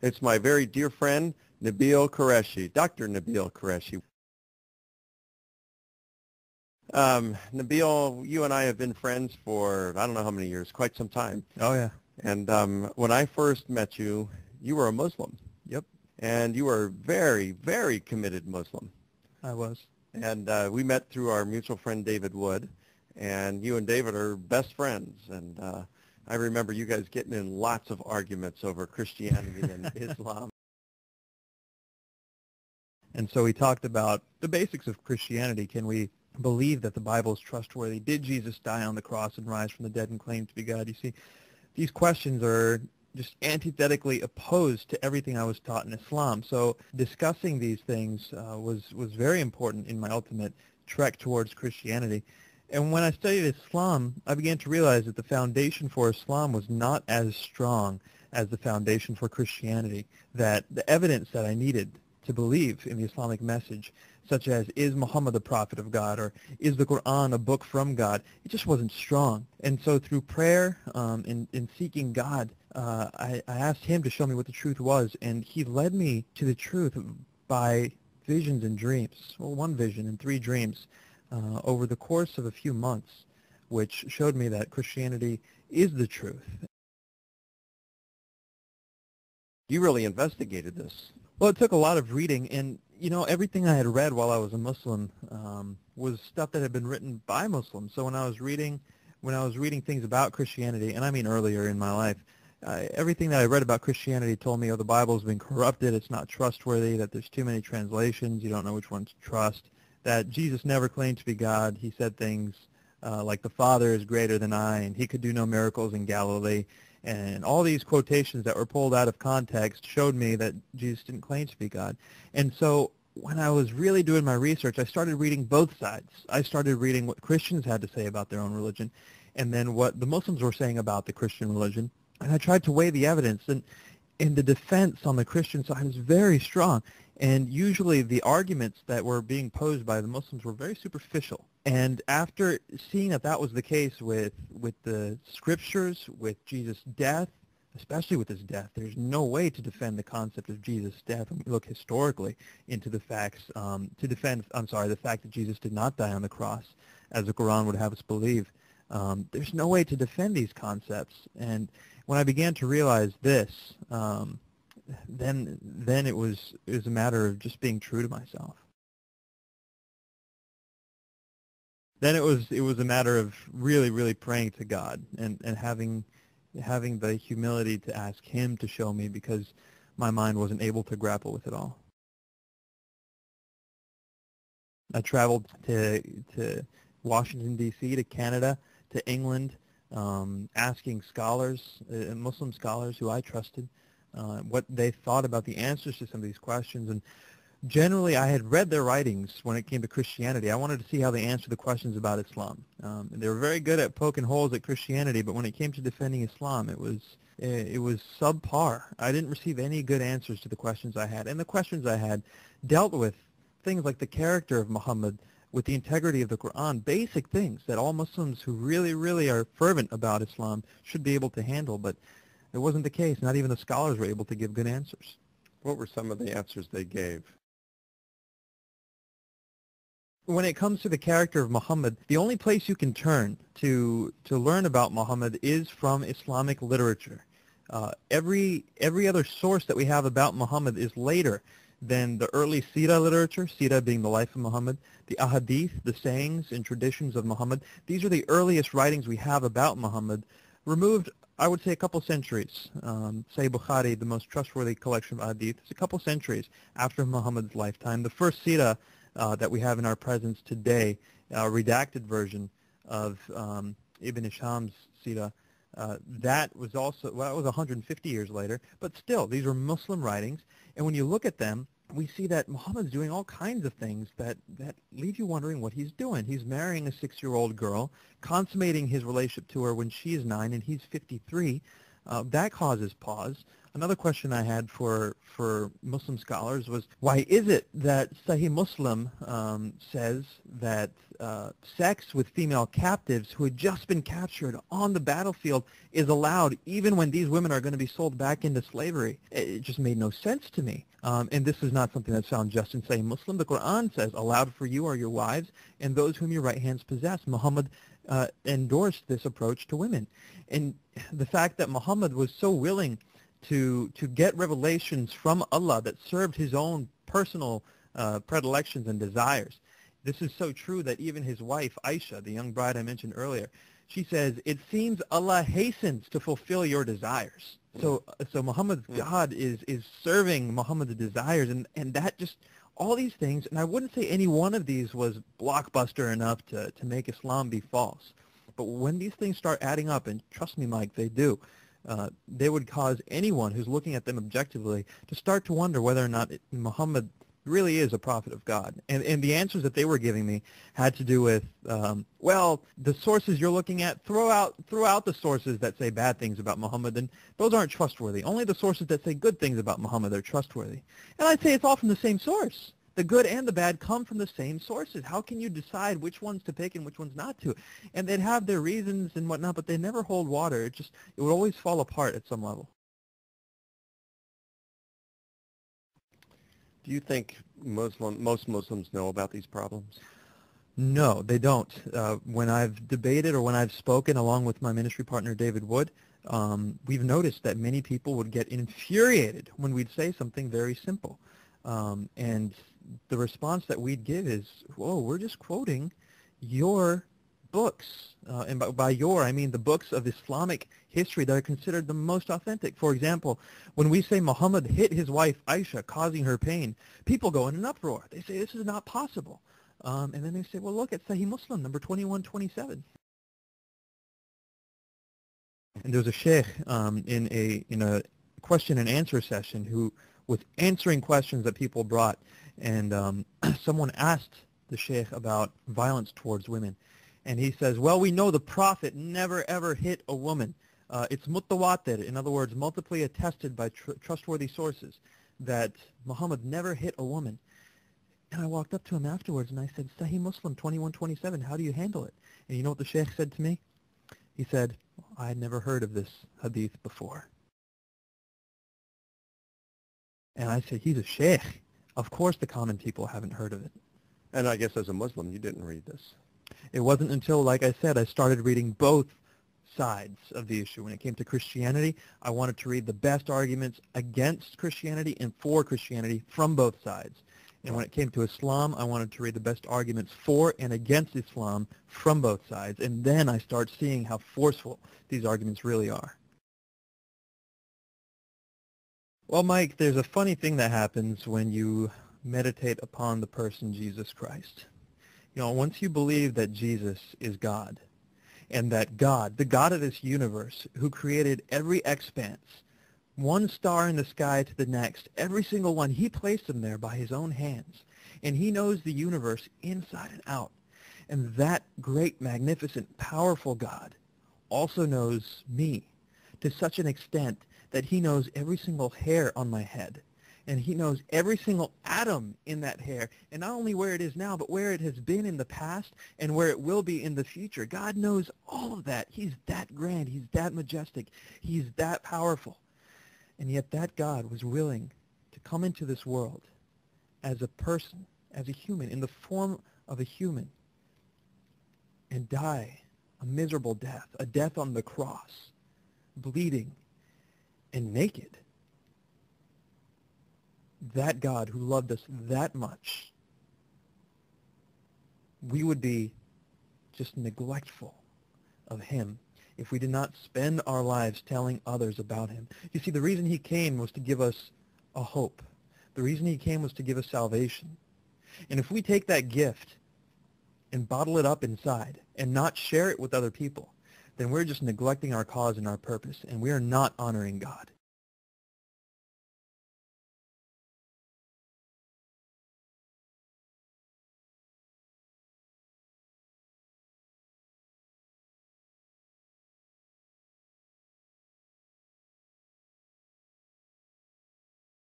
It's my very dear friend, Nabeel Qureshi, Dr. Nabeel Qureshi. Nabeel, you and I have been friends for I don't know how many years, quite some time. Oh, yeah. And when I first met you, you were a Muslim. Yep, And you were a very, very committed Muslim. I was. And we met through our mutual friend David Wood, and you and David are best friends. And I remember you guys getting in lots of arguments over Christianity and Islam. And so we talked about the basics of Christianity. Can we believe that the Bible is trustworthy? Did Jesus die on the cross and rise from the dead and claim to be God? You see, these questions are just antithetically opposed to everything I was taught in Islam. So discussing these things was very important in my ultimate trek towards Christianity. And when I studied Islam, I began to realize that the foundation for Islam was not as strong as the foundation for Christianity, that the evidence that I needed to believe in the Islamic message, such as, is Muhammad the prophet of God, or is the Quran a book from God, it just wasn't strong. And so through prayer, in seeking God, I asked him to show me what the truth was, and he led me to the truth by visions and dreams, well, one vision and 3 dreams, over the course of a few months, which showed me that Christianity is the truth. You really investigated this. Well, it took a lot of reading, and everything I had read while I was a Muslim was stuff that had been written by Muslims. So when I was reading things about Christianity, and I mean earlier in my life, everything that I read about Christianity told me, the Bible's been corrupted, it's not trustworthy, that there's too many translations, you don't know which one to trust, that Jesus never claimed to be God. He said things like the Father is greater than I, and he could do no miracles in Galilee. And all these quotations that were pulled out of context showed me that Jesus didn't claim to be God. And so when I was really doing my research, I started reading both sides. I started reading what Christians had to say about their own religion, and then what the Muslims were saying about the Christian religion. And I tried to weigh the evidence, and the defense on the Christian side is very strong. And usually the arguments that were being posed by the Muslims were very superficial. And after seeing that that was the case with the scriptures, with Jesus' death, especially with his death, there's no way to defend the concept of Jesus' death. And we look historically into the facts to defend, the fact that Jesus did not die on the cross, as the Quran would have us believe. There's no way to defend these concepts. And when I began to realize this, then it was a matter of just being true to myself. Then it was a matter of really, really praying to God and having the humility to ask him to show me, because my mind wasn't able to grapple with it all. I traveled to Washington, D.C., to Canada, to England, asking scholars, Muslim scholars who I trusted, what they thought about the answers to some of these questions. And generally, I had read their writings when it came to Christianity. I wanted to see how they answered the questions about Islam. They were very good at poking holes at Christianity, but when it came to defending Islam, it was subpar. I didn't receive any good answers to the questions I had. And the questions I had dealt with things like the character of Muhammad, with the integrity of the Quran, basic things that all Muslims who really, really are fervent about Islam should be able to handle. But it wasn't the case. Not even the scholars were able to give good answers. What were some of the answers they gave? When it comes to the character of Muhammad, the only place you can turn to learn about Muhammad is from Islamic literature. Every other source that we have about Muhammad is later than the early Sira literature, Sira being the life of Muhammad, the Ahadith, the sayings and traditions of Muhammad. These are the earliest writings we have about Muhammad, removed, I would say, a couple centuries. Sahih Bukhari, the most trustworthy collection of Ahadith, is a couple centuries after Muhammad's lifetime. The first Sira that we have in our presence today, redacted version of Ibn Hisham's Sira, that was also, well, it was 150 years later, but still, these were Muslim writings, and when you look at them, we see that Muhammad's doing all kinds of things that leave you wondering what he's doing. He's marrying a 6-year-old girl, consummating his relationship to her when she is 9 and he's 53. That causes pause. Another question I had for Muslim scholars was, why is it that Sahih Muslim says that sex with female captives who had just been captured on the battlefield is allowed even when these women are going to be sold back into slavery? It just made no sense to me. And this is not something that's found just in Sahih Muslim. The Quran says, allowed for you are your wives and those whom your right hands possess. Muhammad endorsed this approach to women. And the fact that Muhammad was so willing to get revelations from Allah that served his own personal predilections and desires. This is so true that even his wife, Aisha, the young bride I mentioned earlier, she says, it seems Allah hastens to fulfill your desires. So Muhammad's God is serving Muhammad's desires, and that just, all these things, and I wouldn't say any one of these was blockbuster enough to make Islam be false. But when these things start adding up, and trust me, Mike, they do, they would cause anyone who's looking at them objectively to start to wonder whether or not Muhammad really is a prophet of God. And the answers that they were giving me had to do with, well, the sources you're looking at, throw out the sources that say bad things about Muhammad, and those aren't trustworthy. Only the sources that say good things about Muhammad are trustworthy. And I'd say it's all from the same source. The good and the bad come from the same sources. How can you decide which ones to pick and which ones not to? And they'd have their reasons and whatnot, but they never hold water. It would always fall apart at some level. Do you think most Muslims know about these problems? No, they don't. When I've debated or when I've spoken along with my ministry partner David Wood, we've noticed that many people would get infuriated when we'd say something very simple. And the response that we'd give is, whoa, we're just quoting your books. And by your, I mean the books of Islamic history that are considered the most authentic. For example, when we say Muhammad hit his wife Aisha, causing her pain, people go in an uproar. They say, this is not possible. And then they say, well, look at Sahih Muslim, number 2127. And there was a sheikh in a question and answer session who was answering questions that people brought. And someone asked the sheikh about violence towards women. And he says, well, we know the Prophet never, ever hit a woman. It's mutawatir, in other words, multiply attested by trustworthy sources, that Muhammad never hit a woman. And I walked up to him afterwards and I said, Sahih Muslim 2127, how do you handle it? And you know what the sheikh said to me? He said, I had never heard of this hadith before. And I said, he's a sheikh. Of course the common people haven't heard of it. And I guess as a Muslim, you didn't read this. It wasn't until, like I said, I started reading both sides of the issue. When it came to Christianity, I wanted to read the best arguments against Christianity and for Christianity from both sides. And when it came to Islam, I wanted to read the best arguments for and against Islam from both sides. And then I started seeing how forceful these arguments really are. Well, Mike, there's a funny thing that happens when you meditate upon the person Jesus Christ. You know, once you believe that Jesus is God, and that God, the God of this universe, who created every expanse, one star in the sky to the next, every single one, he placed them there by his own hands. And he knows the universe inside and out. And that great, magnificent, powerful God also knows me to such an extent that he knows every single hair on my head. And he knows every single atom in that hair, and not only where it is now, but where it has been in the past and where it will be in the future. God knows all of that. He's that grand. He's that majestic. He's that powerful. And yet that God was willing to come into this world as a person, as a human, in the form of a human, and die a miserable death, a death on the cross, bleeding and naked. That God who loved us that much, we would be just neglectful of him if we did not spend our lives telling others about him. You see, the reason he came was to give us a hope. The reason he came was to give us salvation. And if we take that gift and bottle it up inside and not share it with other people, then we're just neglecting our cause and our purpose, and we are not honoring God.